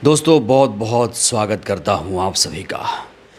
दोस्तों बहुत बहुत स्वागत करता हूं आप सभी का।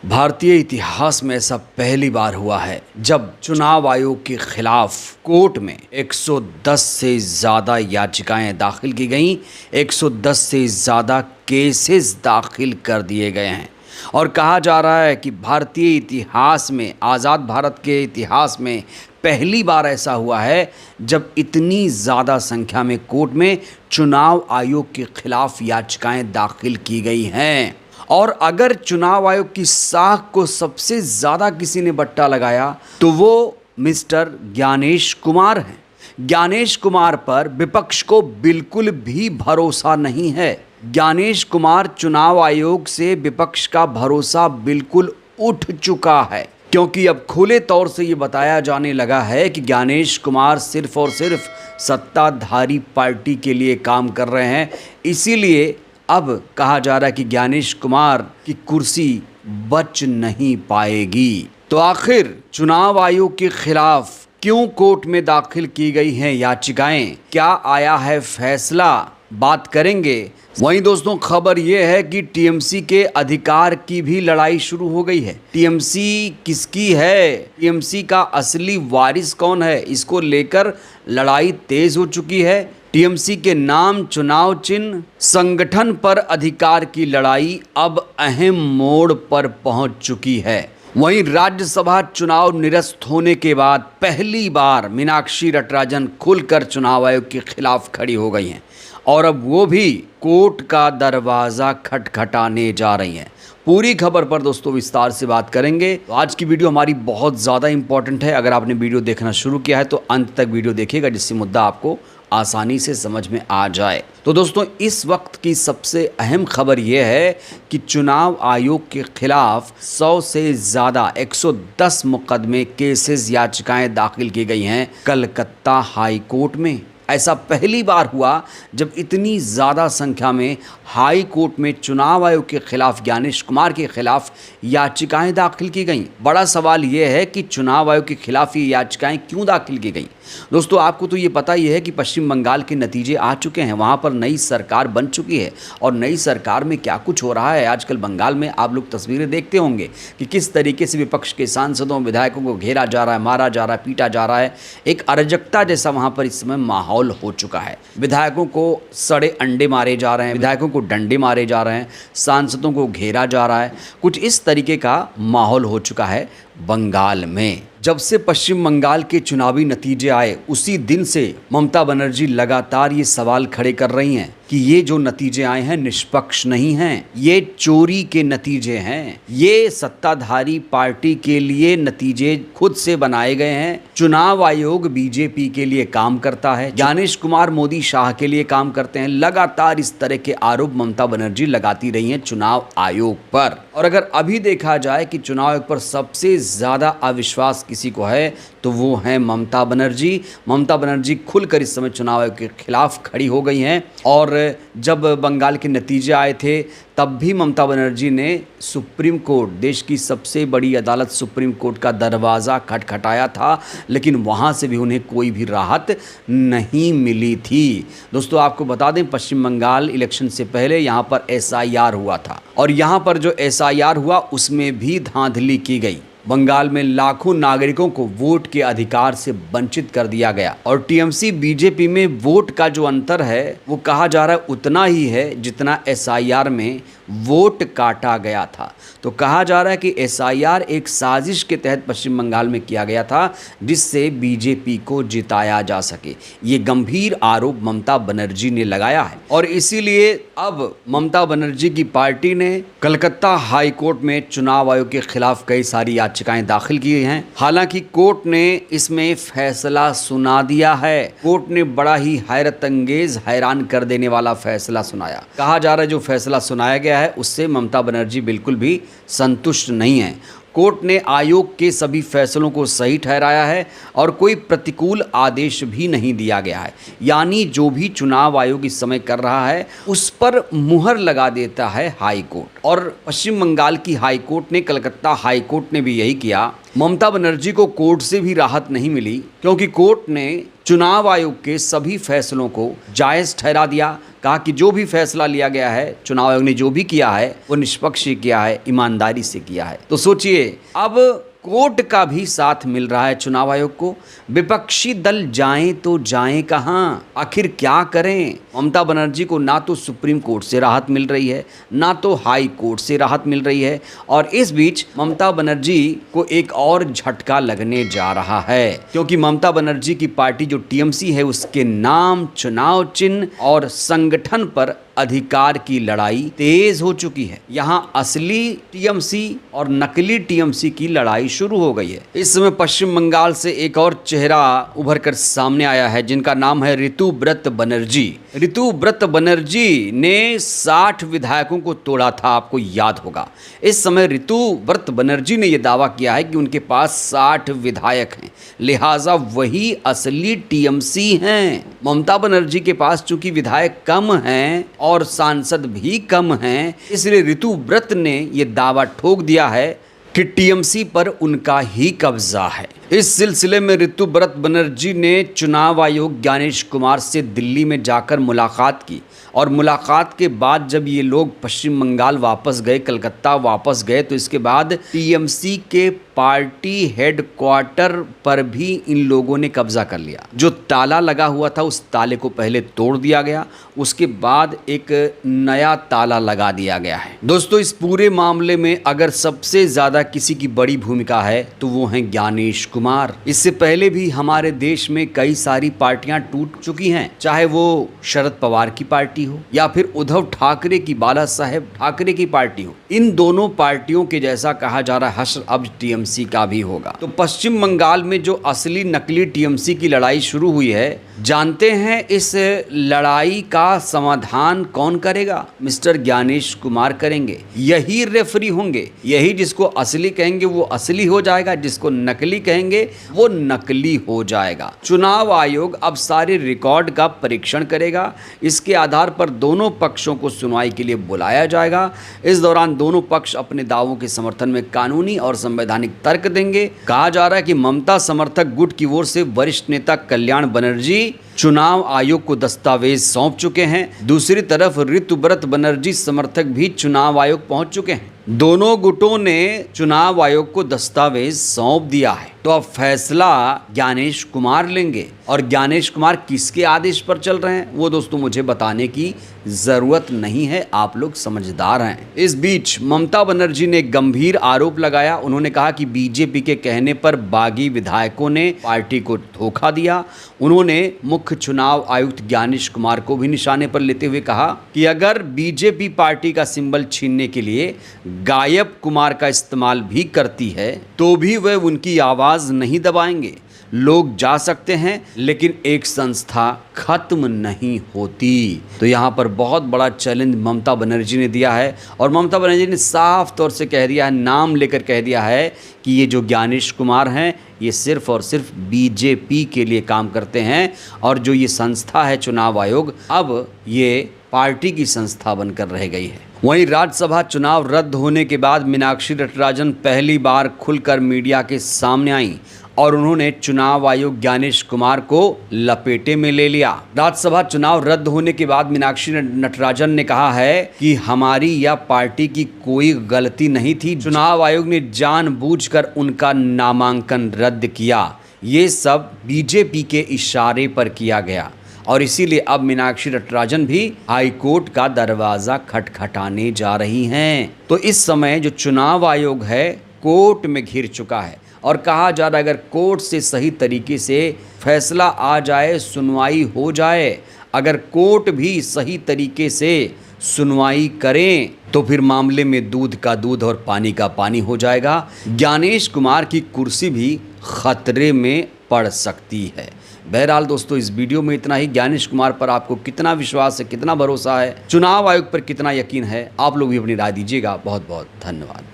भारतीय इतिहास में ऐसा पहली बार हुआ है जब चुनाव आयोग के खिलाफ कोर्ट में 110 से ज़्यादा याचिकाएं दाखिल की गईं, 110 से ज़्यादा केसेस दाखिल कर दिए गए हैं और कहा जा रहा है कि भारतीय इतिहास में, आज़ाद भारत के इतिहास में पहली बार ऐसा हुआ है जब इतनी ज़्यादा संख्या में कोर्ट में चुनाव आयोग के खिलाफ याचिकाएं दाखिल की गई हैं। और अगर चुनाव आयोग की साख को सबसे ज़्यादा किसी ने बट्टा लगाया तो वो मिस्टर ज्ञानेश कुमार हैं। ज्ञानेश कुमार पर विपक्ष को बिल्कुल भी भरोसा नहीं है। ज्ञानेश कुमार चुनाव आयोग से विपक्ष का भरोसा बिल्कुल उठ चुका है, क्योंकि अब खुले तौर से ये बताया जाने लगा है कि ज्ञानेश कुमार सिर्फ और सिर्फ सत्ताधारी पार्टी के लिए काम कर रहे हैं। इसीलिए अब कहा जा रहा है कि ज्ञानेश कुमार की कुर्सी बच नहीं पाएगी। तो आखिर चुनाव आयोग के खिलाफ क्यों कोर्ट में दाखिल की गई हैं याचिकाएं, क्या आया है फैसला, बात करेंगे। वहीं दोस्तों खबर यह है कि टीएमसी के अधिकार की भी लड़ाई शुरू हो गई है। टीएमसी किसकी है, टीएमसी का असली वारिस कौन है, इसको लेकर लड़ाई तेज हो चुकी है। टीएमसी के नाम, चुनाव चिन्ह, संगठन पर अधिकार की लड़ाई अब अहम मोड़ पर पहुंच चुकी है। वहीं राज्यसभा चुनाव निरस्त होने के बाद पहली बार मीनाक्षी नटराजन खुलकर चुनाव आयोग के खिलाफ खड़ी हो गई हैं और अब वो भी कोर्ट का दरवाज़ा खटखटाने जा रही हैं। पूरी खबर पर दोस्तों विस्तार से बात करेंगे। तो आज की वीडियो हमारी बहुत ज़्यादा इंपॉर्टेंट है। अगर आपने वीडियो देखना शुरू किया है तो अंत तक वीडियो देखिएगा, जिससे मुद्दा आपको आसानी से समझ में आ जाए। तो दोस्तों इस वक्त की सबसे अहम खबर यह है कि चुनाव आयोग के खिलाफ 100 से ज़्यादा 110 मुकदमे, केसेस, याचिकाएं दाखिल की गई हैं कलकत्ता हाई कोर्ट में। ऐसा पहली बार हुआ जब इतनी ज़्यादा संख्या में हाई कोर्ट में चुनाव आयोग के खिलाफ, ज्ञानेश कुमार के खिलाफ याचिकाएं दाखिल की गईं। बड़ा सवाल यह है कि चुनाव आयोग के खिलाफ ये याचिकाएं क्यों दाखिल की गईं। दोस्तों आपको तो ये पता ही है कि पश्चिम बंगाल के नतीजे आ चुके हैं, वहाँ पर नई सरकार बन चुकी है और नई सरकार में क्या कुछ हो रहा है आजकल बंगाल में। आप लोग तस्वीरें देखते होंगे कि किस तरीके से विपक्ष के सांसदों, विधायकों को घेरा जा रहा है, मारा जा रहा है, पीटा जा रहा है। एक अराजकता जैसा वहाँ पर इस समय माहौल हो चुका है। विधायकों को सड़े अंडे मारे जा रहे हैं, विधायकों को डंडे मारे जा रहे हैं, सांसदों को घेरा जा रहा है। कुछ इस तरीके का माहौल हो चुका है बंगाल में। जब से पश्चिम बंगाल के चुनावी नतीजे आए उसी दिन से ममता बनर्जी लगातार ये सवाल खड़े कर रही हैं कि ये जो नतीजे आए हैं निष्पक्ष नहीं हैं, ये चोरी के नतीजे हैं, ये सत्ताधारी पार्टी के लिए नतीजे खुद से बनाए गए हैं। चुनाव आयोग बीजेपी के लिए काम करता है, ज्ञानेश कुमार मोदी शाह के लिए काम करते हैं। लगातार इस तरह के आरोप ममता बनर्जी लगाती रही हैं चुनाव आयोग पर। और अगर अभी देखा जाए कि चुनाव आयोग पर सबसे ज़्यादा अविश्वास किसी को है तो वो है ममता बनर्जी। ममता बनर्जी खुलकर इस समय चुनाव आयोग के खिलाफ खड़ी हो गई हैं और जब बंगाल के नतीजे आए थे तब भी ममता बनर्जी ने सुप्रीम कोर्ट, देश की सबसे बड़ी अदालत सुप्रीम कोर्ट का दरवाज़ा खटखटाया था, लेकिन वहाँ से भी उन्हें कोई भी राहत नहीं मिली थी। दोस्तों आपको बता दें पश्चिम बंगाल इलेक्शन से पहले यहाँ पर एसआईआर हुआ था और यहाँ पर जो एसआईआर हुआ उसमें भी धांधली की गई। बंगाल में लाखों नागरिकों को वोट के अधिकार से वंचित कर दिया गया और टीएमसी बीजेपी में वोट का जो अंतर है वो कहा जा रहा है उतना ही है जितना एसआईआर में वोट काटा गया था। तो कहा जा रहा है कि एसआईआर एक साजिश के तहत पश्चिम बंगाल में किया गया था जिससे बीजेपी को जिताया जा सके। ये गंभीर आरोप ममता बनर्जी ने लगाया है और इसीलिए अब ममता बनर्जी की पार्टी ने कलकत्ता हाई कोर्ट में चुनाव आयोग के खिलाफ कई सारी याचिकाएं दाखिल की हैं। हालांकि कोर्ट ने इसमें फैसला सुना दिया है। कोर्ट ने बड़ा ही हैरत अंगेज, हैरान कर देने वाला फैसला सुनाया। कहा जा रहा है जो फैसला सुनाया गया है उससे ममता बनर्जी बिल्कुल भी संतुष्ट नहीं है। कोर्ट ने आयोग के सभी फैसलों को सही ठहराया है और कोई प्रतिकूल आदेश भी नहीं दिया गया है। यानी जो भी चुनाव आयोग इस समय कर रहा है उस पर मुहर लगा देता है हाई कोर्ट। और पश्चिम बंगाल की हाई कोर्ट ने, कलकत्ता हाई कोर्ट ने भी यही किया। ममता बनर्जी को कोर्ट से भी राहत नहीं मिली क्योंकि कोर्ट ने चुनाव आयोग के सभी फैसलों को जायज ठहरा दिया। कहा कि जो भी फैसला लिया गया है, चुनाव आयोग ने जो भी किया है वो निष्पक्ष किया है, ईमानदारी से किया है। तो सोचिए, अब कोर्ट का भी साथ मिल रहा है चुनाव आयोग को। विपक्षी दल जाएं तो जाएं कहां, आखिर क्या करें। ममता बनर्जी को ना तो सुप्रीम कोर्ट से राहत मिल रही है, ना तो हाई कोर्ट से राहत मिल रही है, और इस बीच ममता बनर्जी को एक और झटका लगने जा रहा है, क्योंकि ममता बनर्जी की पार्टी जो टीएमसी है उसके नाम, चुनाव चिन्ह और संगठन पर अधिकार की लड़ाई तेज हो चुकी है। यहां असली टीएमसी और नकली टीएमसी की लड़ाई शुरू हो गई है। इस समय पश्चिम बंगाल से एक और चेहरा उभर कर सामने आया है, जिनका नाम है ऋतुव्रत बनर्जी। ऋतुव्रत बनर्जी ने 60 विधायकों को तोड़ा था, आपको याद होगा। इस समय ऋतुव्रत बनर्जी ने यह दावा किया है कि उनके पास 60 विधायक हैं, लिहाजा वही असली टीएमसी हैं। ममता बनर्जी के पास चूंकि विधायक कम हैं और सांसद भी कम हैं, इसलिए ऋतुव्रत ने यह दावा ठोक दिया है कि टीएमसी पर उनका ही कब्जा है। इस सिलसिले में ऋतुव्रत बनर्जी ने चुनाव आयुक्त ज्ञानेश कुमार से दिल्ली में जाकर मुलाकात की, और मुलाकात के बाद जब ये लोग पश्चिम बंगाल वापस गए, कलकत्ता वापस गए, तो इसके बाद टीएमसी के पार्टी हेडक्वार्टर पर भी इन लोगों ने कब्जा कर लिया। जो ताला लगा हुआ था उस ताले को पहले तोड़ दिया गया, उसके बाद एक नया ताला लगा दिया गया है। दोस्तों, इस पूरे मामले में अगर सबसे ज्यादा किसी की बड़ी भूमिका है तो वो हैं ज्ञानेश कुमार। इससे पहले भी हमारे देश में कई सारी पार्टियां टूट चुकी हैं, चाहे वो शरद पवार की पार्टी हो या फिर उद्धव ठाकरे की, बाला साहेब ठाकरे की पार्टी हो। इन दोनों पार्टियों के जैसा कहा जा रहा है हश्र अब टीएमसी का भी होगा। तो पश्चिम बंगाल में जो असली नकली टीएमसी की लड़ाई शुरू हुई है, जानते हैं इस लड़ाई का समाधान कौन करेगा? मिस्टर ज्ञानेश कुमार करेंगे। यही रेफरी होंगे, यही जिसको असली कहेंगे वो असली हो जाएगा, जिसको नकली कहेंगे वो नकली हो जाएगा। चुनाव आयोग अब सारे रिकॉर्ड का परीक्षण करेगा, इसके आधार पर दोनों पक्षों को सुनवाई के लिए बुलाया जाएगा। इस दौरान दोनों पक्ष अपने दावों के समर्थन में कानूनी और संवैधानिक तर्क देंगे। कहा जा रहा है कि ममता समर्थक गुट की ओर से वरिष्ठ नेता कल्याण बनर्जी चुनाव आयोग को दस्तावेज सौंप चुके हैं। दूसरी तरफ ऋतुव्रत बनर्जी समर्थक भी चुनाव आयोग पहुंच चुके हैं। दोनों गुटों ने चुनाव आयोग को दस्तावेज सौंप दिया है। तो अब फैसला ज्ञानेश कुमार लेंगे, और ज्ञानेश कुमार किसके आदेश पर चल रहे हैं वो दोस्तों मुझे बताने की जरूरत नहीं है, आप लोग समझदार हैं। इस बीच ममता बनर्जी ने गंभीर आरोप लगाया। उन्होंने कहा कि बीजेपी के कहने पर बागी विधायकों ने पार्टी को धोखा दिया। उन्होंने मुख्य चुनाव आयुक्त ज्ञानेश कुमार को भी निशाने पर लेते हुए कहा कि अगर बीजेपी पार्टी का सिंबल छीनने के लिए गायब कुमार का इस्तेमाल भी करती है तो भी वह उनकी आवाज नहीं दबाएंगे। लोग जा सकते हैं लेकिन एक संस्था खत्म नहीं होती। तो यहाँ पर बहुत बड़ा चैलेंज ममता बनर्जी ने दिया है, और ममता बनर्जी ने साफ तौर से कह दिया है, नाम लेकर कह दिया है कि ये जो ज्ञानेश कुमार हैं ये सिर्फ और सिर्फ बीजेपी के लिए काम करते हैं, और जो ये संस्था है चुनाव आयोग, अब ये पार्टी की संस्था बनकर रह गई है। वहीं राज्यसभा चुनाव रद्द होने के बाद मीनाक्षी नटराजन पहली बार खुलकर मीडिया के सामने आई, और उन्होंने चुनाव आयोग ज्ञानेश कुमार को लपेटे में ले लिया। राज्यसभा चुनाव रद्द होने के बाद मीनाक्षी नटराजन ने कहा है कि हमारी या पार्टी की कोई गलती नहीं थी, चुनाव आयोग ने जानबूझकर उनका नामांकन रद्द किया, ये सब बीजेपी के इशारे पर किया गया। और इसीलिए अब मीनाक्षी नटराजन भी हाईकोर्ट का दरवाजा खटखटाने जा रही हैं। तो इस समय जो चुनाव आयोग है कोर्ट में घिर चुका है, और कहा जा रहा है अगर कोर्ट से सही तरीके से फैसला आ जाए, सुनवाई हो जाए, अगर कोर्ट भी सही तरीके से सुनवाई करें तो फिर मामले में दूध का दूध और पानी का पानी हो जाएगा। ज्ञानेश कुमार की कुर्सी भी खतरे में पड़ सकती है। बहरहाल दोस्तों, इस वीडियो में इतना ही। ज्ञानेश कुमार पर आपको कितना विश्वास है, कितना भरोसा है, चुनाव आयोग पर कितना यकीन है, आप लोग भी अपनी राय दीजिएगा। बहुत बहुत धन्यवाद।